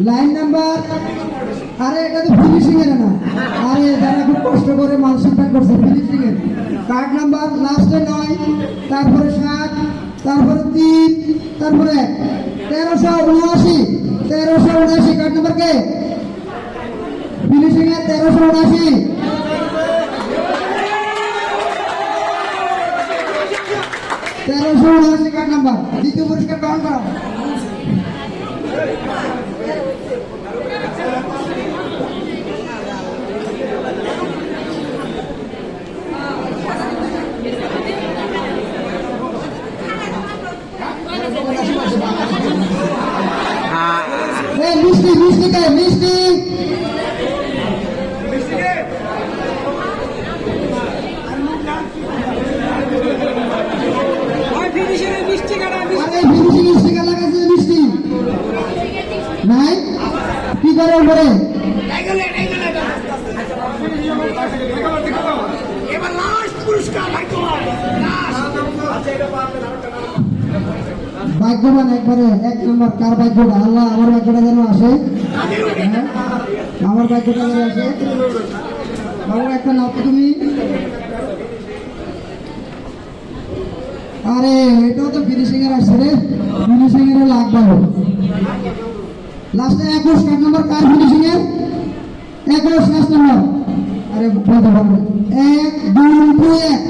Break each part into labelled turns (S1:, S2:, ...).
S1: Line number, আরে এটা তো ফিনিশিং এর না, আরে যারা খুব কষ্ট করে মানসিক প্যাক করছে ফিনিশিং এর। কার্ড নাম্বার লাস্টে 9, তারপরে 7, তারপরে 3, তারপরে 1, 1379, 1379 কার্ড নাম্বার কে? ফিনিশিং এর 1379, 1379 কার্ড নাম্বার। দ্বিতীয় পুরস্কার গ্রহণ করা। মিষ্টি মিষ্টি কে? মিষ্টি মিষ্টি নাই কি করে উপরে? ভাগ্যবান একবারে 1 নম্বর। কার ভাগ্যটা? আল্লাহ আমার ভাগ্যটা যেন আসে, আমার ভাগ্যটা যেন আসে। বাবু একটা নাও তো তুমি। আরে এটাও তো ফিনিশিং এর আসছে রে, ফিনিশিং এর লাগবে। লাস্টে 21 কার্ড নাম্বার কার ফিনিশিং এর? 21 লাস্ট নাম্বার। আরে বলতে পারবে 1 2 2 1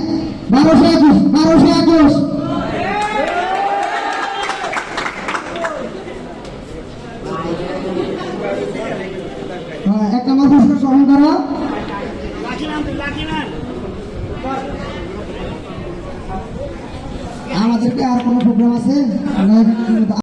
S1: 1221 1221